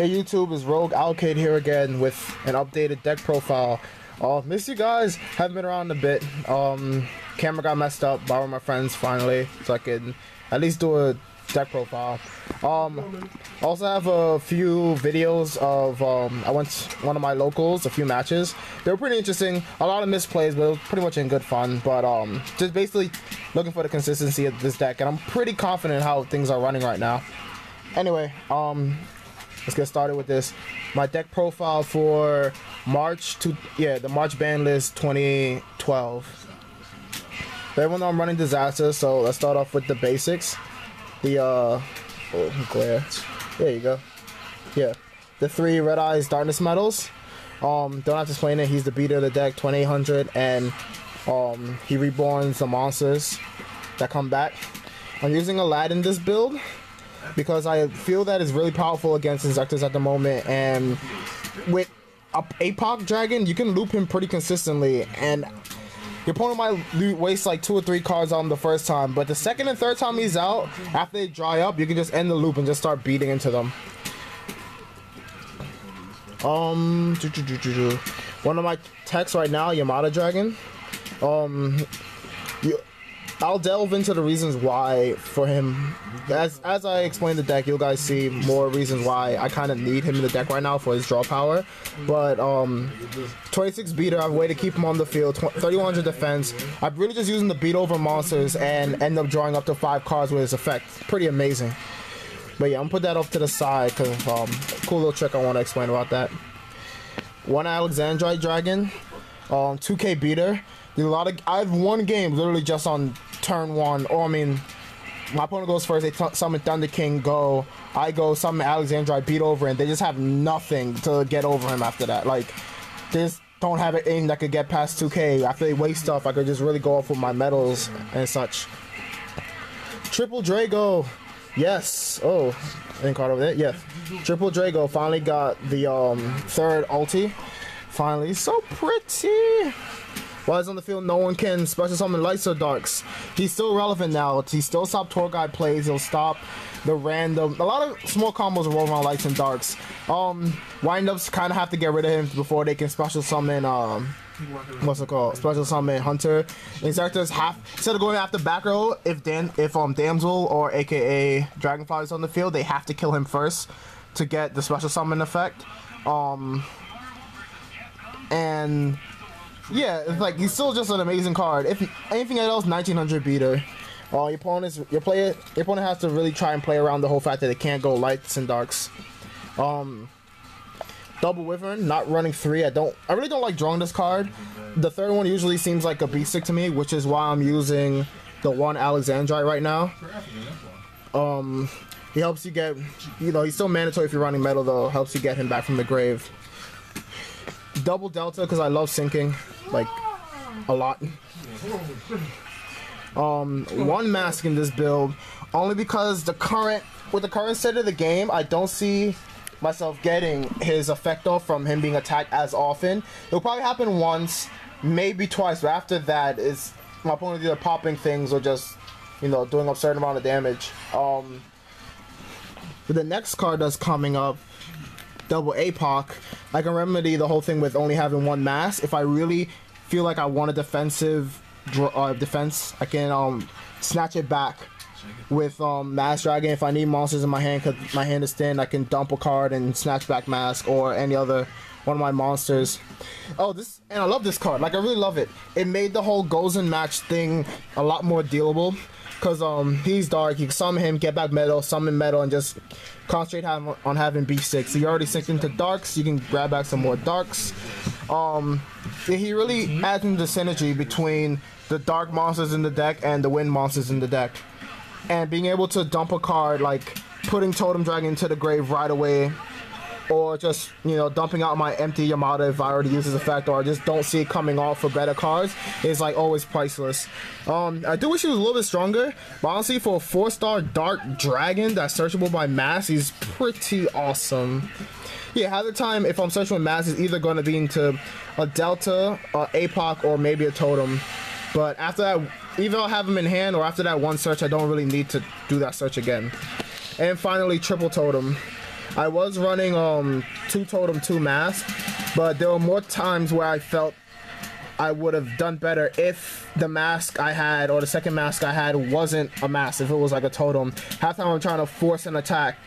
Hey YouTube, is Rogue Alkade here again with an updated deck profile. Miss you guys, haven't been around a bit. Camera got messed up, borrowed my friends finally, so I could at least do a deck profile. Also have a few videos of, I went to one of my locals, a few matches. They were pretty interesting, a lot of misplays, but it was pretty much in good fun. But just basically looking for the consistency of this deck, and I'm pretty confident in how things are running right now. Anyway, let's get started with this. My deck profile for the March ban list 2012. Everyone know I'm running Disaster, so let's start off with the basics. The glare. There you go. Yeah, the 3 Red Eyes Darkness medals. Don't have to explain it. He's the beater of the deck, 2800, and he reborns the monsters that come back. I'm using Aladdin this build because I feel that it's really powerful against Inzektors at the moment, and with a APOC dragon, you can loop him pretty consistently, and your opponent might waste like 2 or 3 cards on him the first time, but the second and third time he's out, after they dry up, you can just end the loop and just start beating into them. One of my techs right now, Yamada Dragon. I'll delve into the reasons why for him. As I explain the deck, you guys see more reasons why I kind of need him in the deck right now for his draw power. But 26 beater, I have a way to keep him on the field. 3100 defense. I'm really just using the beat over monsters and end up drawing up to 5 cards with his effect. Pretty amazing. But yeah, I'm gonna put that off to the side because cool little trick I want to explain about that. One Alexandrite Dragon, 2K beater. I've won games literally just on turn 1, or I mean, my opponent goes first, they summon Thunder King, go, I go, summon Alexandrite, beat over, and they just have nothing to get over him after that. Like, they just don't have an aim that could get past 2K. After they waste stuff, I could just really go off with my medals and such. Triple Drago, yes. Oh, any card over there? Yeah. Triple Drago finally got the 3rd ulti. Finally, so pretty. While he's on the field, no one can special summon lights or darks. He's still relevant now. He still stop tour guide plays. He'll stop the random. A lot of small combos roll around lights and darks. Windups kind of have to get rid of him before they can special summon. What's it called? Special summon Hunter. Inzektors instead of going after back row, if Damsel or AKA Dragonfly is on the field, they have to kill him first to get the special summon effect. And yeah, it's like he's still just an amazing card. If anything else, 1900 beater. Your opponent has to really try and play around the whole fact that it can't go lights and darks. Double Wyvern, not running 3. I really don't like drawing this card. The 3rd one usually seems like a B-stick to me, which is why I'm using the 1 Alexandrite right now. He helps you get, he's still mandatory if you're running metal though. Helps you get him back from the grave. Double Delta because I love sinking, like, a lot. 1 mask in this build, only because with the current state of the game, I don't see myself getting his effect off from him being attacked as often. It'll probably happen once, maybe twice, but after that, is my opponent either popping things or just, doing a certain amount of damage. The next card that's coming up, Double APOC, I can remedy the whole thing with only having 1 mask. If I really feel like I want a defensive defense, I can snatch it back with Mask Dragon. If I need monsters in my hand because my hand is thin, I can dump a card and snatch back Mask or any other one of my monsters. And I love this card. Like, I really love it. It made the whole Gozen match thing a lot more dealable. Because he's dark, you can summon him, get back metal, summon metal, and just concentrate on having B6. So you're already synced into darks, you can grab back some more darks. He really adds in the synergy between the dark monsters in the deck and the wind monsters in the deck. And being able to dump a card, like putting Totem Dragon into the grave right away, or just, dumping out my empty Yamada if I already use his effect, or I just don't see it coming off for better cards, is like always priceless. I do wish he was a little bit stronger, but honestly, for a 4-star Dark Dragon that's searchable by Mass, he's pretty awesome. Yeah, half the time, if I'm searching with Mass, it's either going to be into a Delta, APOC, or maybe a Totem. But after that, either I'll have him in hand, or after that 1 search, I don't really need to do that search again. And finally, Triple Totem. I was running 2 totem, 2 mask, but there were more times where I felt I would have done better if the mask I had or the second mask I had wasn't a mask, if it was like a totem. Half the time I'm trying to force an attack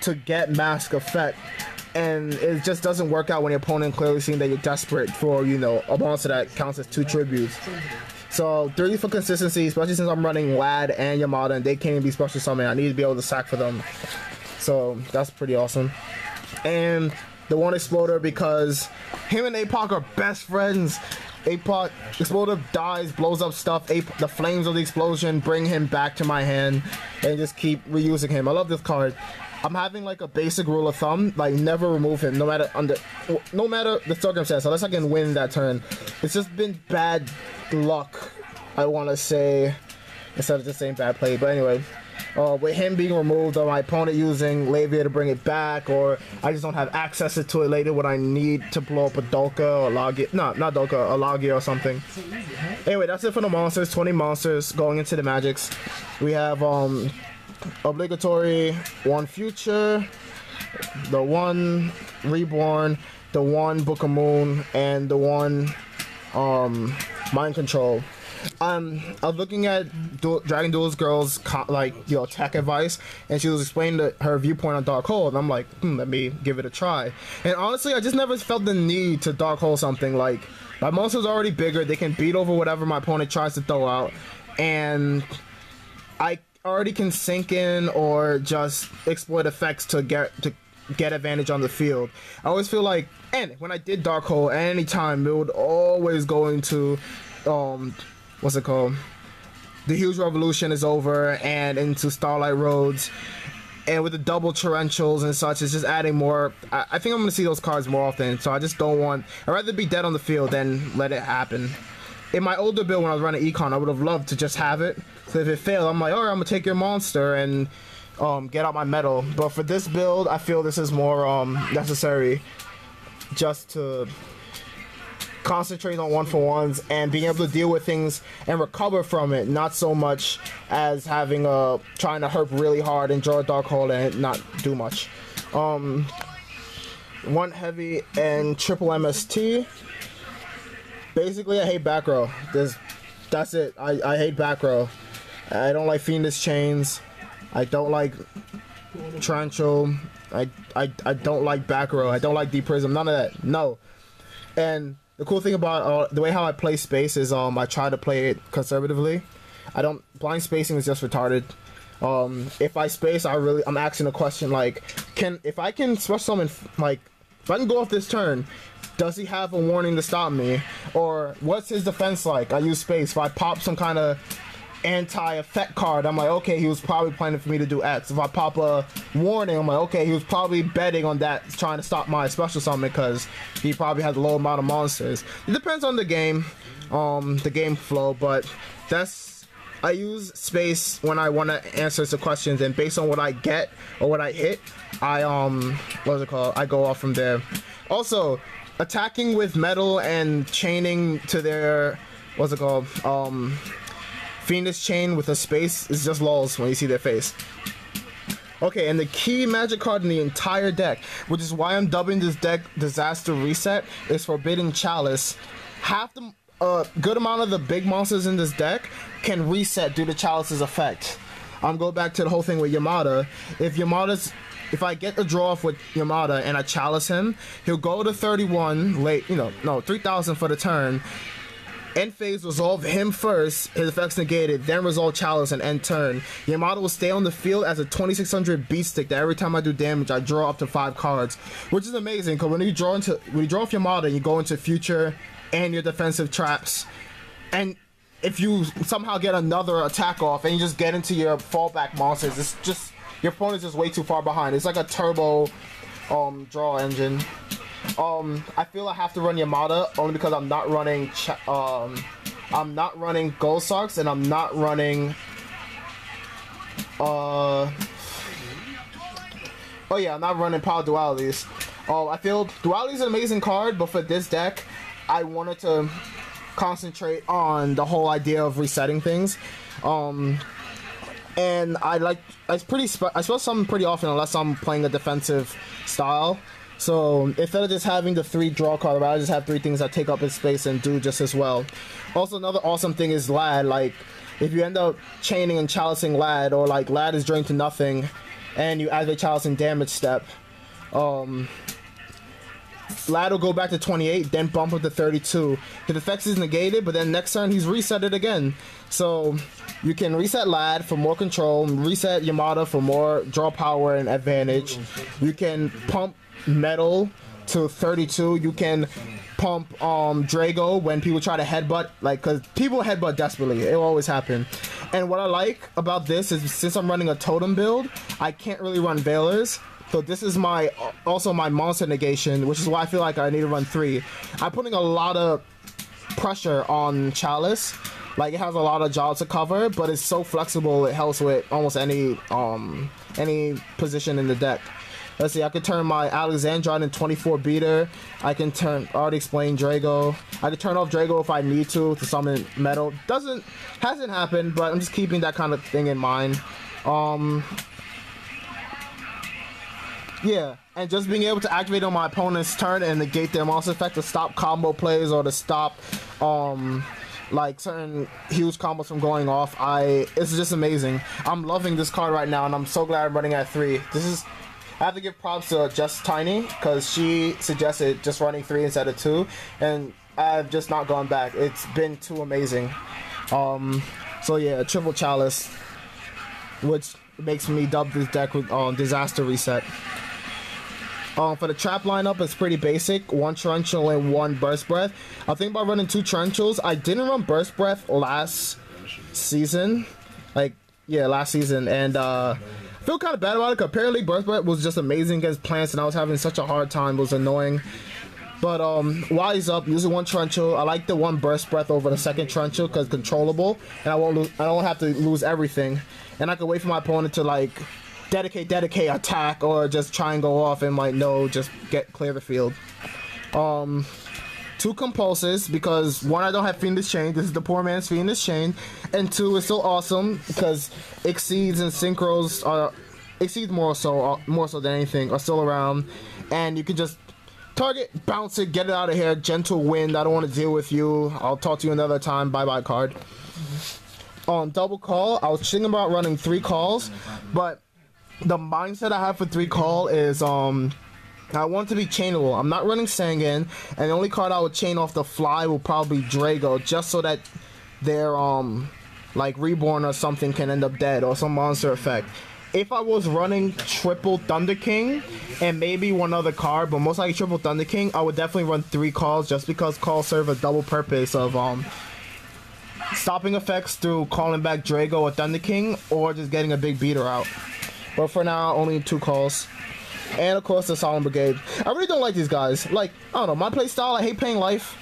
to get mask effect, and it just doesn't work out when your opponent clearly seeing that you're desperate for, you know, a monster that counts as 2 tributes. So 3 for consistency, especially since I'm running Lad and Yamada and they can't even be special summoned. I need to be able to sack for them. So that's pretty awesome. And the 1 Exploder, because him and APOC are best friends. APOC Exploder dies, blows up stuff. The flames of the explosion bring him back to my hand and just keep reusing him. I love this card. I'm having like a basic rule of thumb, like never remove him, no matter the circumstance, unless I can win that turn. It's just been bad luck, I want to say, instead of just saying bad play. But anyway, with him being removed, or my opponent using Lavia to bring it back, or I just don't have access to it later when I need to blow up a Dolka or Logia. No, not Dolka, a Logia or something. Anyway, that's it for the monsters. 20 monsters going into the magics. We have obligatory 1 future, the 1 reborn, the 1 Book of Moon, and the 1 mind control. I was looking at Dragon Duel's girl's tech advice, and she was explaining her viewpoint on Dark Hole, and I'm like, let me give it a try. And honestly, I just never felt the need to Dark Hole something. Like, my monster's already bigger, they can beat over whatever my opponent tries to throw out, and I already can sink in or just exploit effects to get advantage on the field. I always feel like, and when I did Dark Hole at any time, it would always go into what's it called? The Huge Revolution is over and into Starlight Roads, and with the double torrentials and such, it's just adding more. I think I'm gonna see those cards more often, so I just don't want. I'd rather be dead on the field than let it happen. In my older build when I was running Econ, I would have loved to just have it. So if it failed, I'm like, alright, I'm gonna take your monster and get out my metal. But for this build, I feel this is more necessary, just to concentrate on 1-for-1s and being able to deal with things and recover from it, not so much as having trying to herp really hard and draw a Dark Hole and not do much. 1 heavy and triple MST. Basically, I hate back row. That's it. I hate back row. I don't like Fiendish Chains. I don't like Torrential. I don't like back row. I don't like Deep Prism. None of that. No. And the cool thing about the way how I play space is I try to play it conservatively. I don't. Blind spacing is just retarded. If I space, I'm asking a question like, if I can special summon, like, if I can go off this turn, does he have a warning to stop me? Or what's his defense like? I use space. If I pop some kind of anti-effect card, I'm like, okay, he was probably planning for me to do X. If I pop a warning, I'm like, okay, he was probably betting on that, trying to stop my special summon because he probably has a low amount of monsters. It depends on the game flow, but I use space when I want to answer some questions, and based on what I get or what I hit, I go off from there. Also, attacking with metal and chaining to their Fiendish Chain with a space is just lols when you see their face. Okay, and the key magic card in the entire deck, which is why I'm dubbing this deck Disaster Reset, is Forbidden Chalice. Half the good amount of the big monsters in this deck can reset due to Chalice's effect. I'm going back to the whole thing with Yamada. If I get a draw off with Yamada and I Chalice him, he'll go to 31 late, 3,000 for the turn. End phase, resolve him first, his effects negated, then resolve Chalice and end turn. Yamada will stay on the field as a 2600 beat stick that every time I do damage, I draw up to 5 cards, which is amazing because when you draw off Yamada, you go into future and your defensive traps, and if you somehow get another attack off and you just get into your fallback monsters, it's just your opponent's just way too far behind. It's like a turbo draw engine. I feel I have to run Yamada only because I'm not running Gold Socks, and I'm not running I'm not running Power Dualities. I feel Duality is an amazing card, but for this deck I wanted to concentrate on the whole idea of resetting things. and I spell summon pretty often unless I'm playing a defensive style. So instead of just having the 3 draw card, I just have 3 things that take up its space and do just as well. Also, another awesome thing is Lad. Like, if you end up chaining and chalicing Lad, or like Lad is drained to nothing, and you activate chalicing damage step, Lad will go back to 28, then bump up to 32. His effects is negated, but then next turn he's reset it again. So you can reset Lad for more control, reset Yamada for more draw power and advantage. You can pump Metal to 32. You can pump Drago when people try to headbutt, like, because people headbutt desperately. It will always happen. And what I like about this is, since I'm running a totem build, I can't really run Veilers. So this is also my monster negation, which is why I feel like I need to run 3. I'm putting a lot of pressure on Chalice. Like, it has a lot of jobs to cover, but it's so flexible, it helps with almost any position in the deck. Let's see, I could turn my Alexandrite in 24 beater. I can turn, already explained, Drago. I could turn off Drago if I need to summon Metal. Hasn't happened, but I'm just keeping that kind of thing in mind. Yeah, and just being able to activate on my opponent's turn and negate their monster effect to stop combo plays or to stop like certain huge combos from going off. It's just amazing. I'm loving this card right now, and I'm so glad I'm running at 3. I have to give props to Just Tiny, because she suggested just running 3 instead of 2, and I've just not gone back. It's been too amazing. So yeah, triple Chalice, which makes me dub this deck with Disaster Reset. For the trap lineup, it's pretty basic. 1 Torrential and 1 Burst Breath. I think about running 2 Torrentials. I didn't run Burst Breath last season. Last season. And I feel kind of bad about it, because apparently Burst Breath was just amazing against plants, and I was having such a hard time. It was annoying. But wise up, using 1 Torrential. I like the 1 Burst Breath over the 2nd Torrential, because controllable. And I don't have to lose everything. And I can wait for my opponent to, like, dedicate, attack, or just try and go off and, like, no, just clear the field. 2 Compulses, because 1, I don't have Fiendish Chain. This is the poor man's Fiendish Chain. And 2, is still awesome because Exceeds and Synchros Exceeds more so than anything are still around, and you can just target, bounce it, get it out of here. Gentle Wind, I don't want to deal with you. I'll talk to you another time. Bye card. Double Call, I was thinking about running 3 calls, but the mindset I have for 3 call is I want it to be chainable. I'm not running Sangan, and the only card I would chain off the fly will probably be Drago, just so that their like Reborn or something can end up dead, or some monster effect. If I was running triple Thunder King and maybe 1 other card, but most likely triple Thunder King, I would definitely run 3 calls, just because calls serve a double purpose of stopping effects through calling back Drago or Thunder King, or just getting a big beater out. But for now, only 2 calls. And of course the Solemn Brigade. I really don't like these guys. Like, I don't know, my play style, I hate playing life.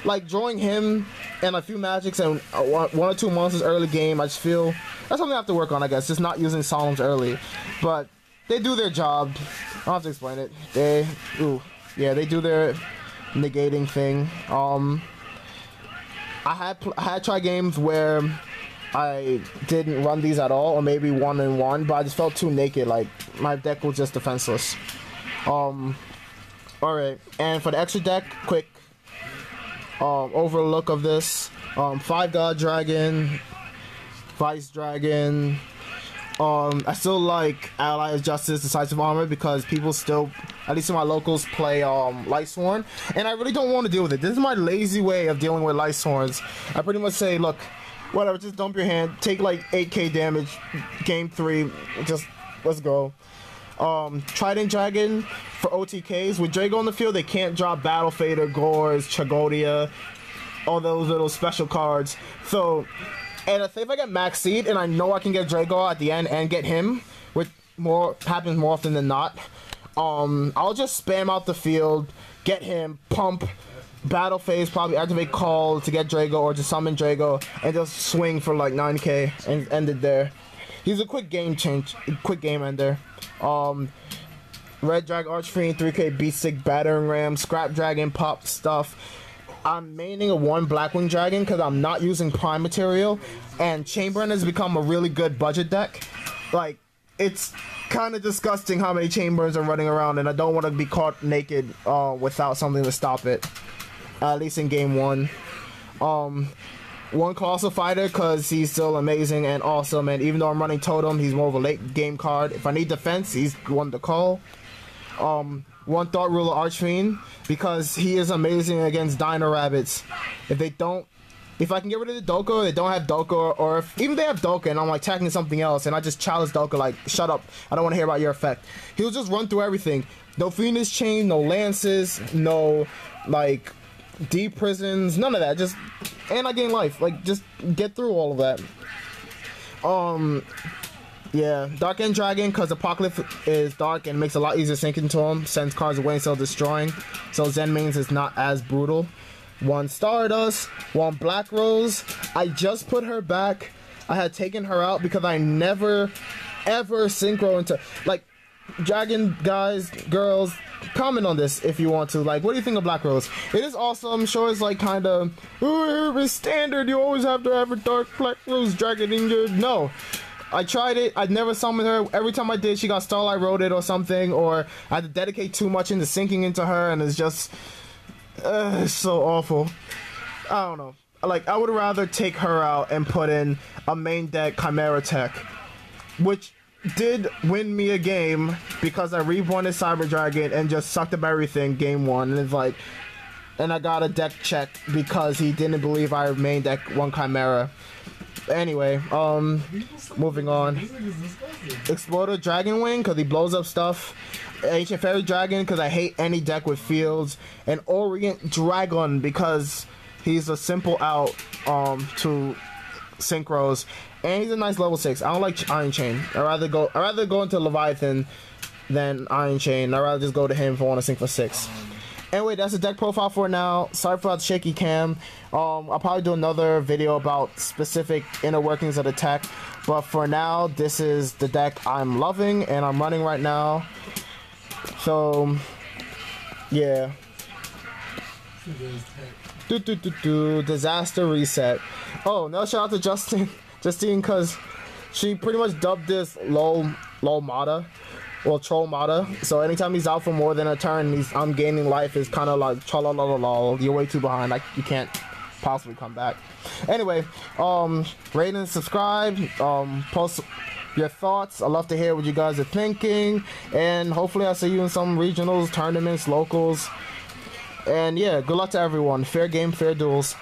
Like, drawing him and a few magics and 1 or 2 monsters early game, I just feel that's something I have to work on, I guess. Just not using Solemns early. But they do their job. I don't have to explain it. They do their negating thing. I had tried games where I didn't run these at all, or maybe 1 and 1, but I just felt too naked. Like, my deck was just defenseless. Alright, and for the extra deck, quick overlook of this. 5 God Dragon, Vice Dragon. I still like Allies Justice, Decisive Armor, because people still, at least in my locals, play Lightsworn, and I really don't want to deal with it. This is my lazy way of dealing with Lightsworns. I pretty much say, look, whatever, just dump your hand, take like 8k damage, game 3, just let's go. Trident Dragon for OTKs. With Drago on the field, they can't drop Battle Fader, Gores, Chagodia, all those little special cards. So, and if I get Max Seed and I know I can get Drago at the end and get him, which happens more often than not, I'll just spam out the field, get him, pump, battle phase, probably activate Call to get Drago or just summon Drago, and just swing for like 9k and end it there. He's a quick game ender. Red Drag Archfiend, 3k Beast Stick, Battering Ram, Scrap Dragon, Pop Stuff. I'm maining a 1 Blackwing Dragon because I'm not using Prime material, and Chamberlain has become a really good budget deck. Like, it's kind of disgusting how many Chamberlains are running around, and I don't want to be caught naked without something to stop it. At least in game 1. 1 Colossal Fighter because he's still amazing and awesome, and even though I'm running Totem, he's more of a late game card. If I need defense, he's one to call. 1 Thought Ruler Archfiend because he is amazing against Dino Rabbits. If I can get rid of the Doka, they don't have Doka, or if even they have Doka and I'm like attacking something else and I just challenge Doka like, shut up, I don't want to hear about your effect. He'll just run through everything. No Phoenix Chain, no Lances, no like deep prisons, none of that. Just, and I gain life. Like, just get through all of that. Yeah, Dark End Dragon, because Apocalypse is dark and makes it a lot easier sinking to him, sends cards away instead of destroying, so Zen mains is not as brutal. 1 Stardust, 1 Black Rose. I just put her back. I had taken her out because I never, ever synchro into, like, Dragon guys, girls, comment on this if you want to. Like, what do you think of Black Rose? It is awesome. Sure, it's like kind of, it's standard. You always have to have a Dark Black Rose Dragon in your, no. I tried it. I never summoned her. Every time I did, she got Starlight Roaded or something, or I had to dedicate too much into sinking into her, and it's just, it's so awful. I don't know. Like, I would rather take her out and put in a main deck Chimera Tech, which did win me a game because I reborned Cyber Dragon and just sucked up everything game 1, and it's like, and I got a deck check because he didn't believe I main deck 1 Chimera. Anyway, moving on. Exploder Dragon Wing because he blows up stuff. Ancient Fairy Dragon because I hate any deck with fields. And Orient Dragon because he's a simple out to synchros, and he's a nice level 6. I don't like Iron Chain. I'd rather go into Leviathan than Iron Chain. I'd rather just go to him if I want to sync for 6. Anyway, that's the deck profile for now. Sorry for the shaky cam. I'll probably do another video about specific inner workings of the tech. But for now, this is the deck I'm loving and I'm running right now. So, yeah. Disaster Reset. Oh, no, shout out to Justine, because she pretty much dubbed this low Mata. Well, Troll Mata. So anytime he's out for more than a turn, I'm gaining life, is kind of like tra-la-la-la-la, you're way too behind, like you can't possibly come back. Anyway, rate and subscribe, post your thoughts. I love to hear what you guys are thinking, and hopefully I'll see you in some regionals, tournaments, locals, and yeah, good luck to everyone. Fair game, fair duels.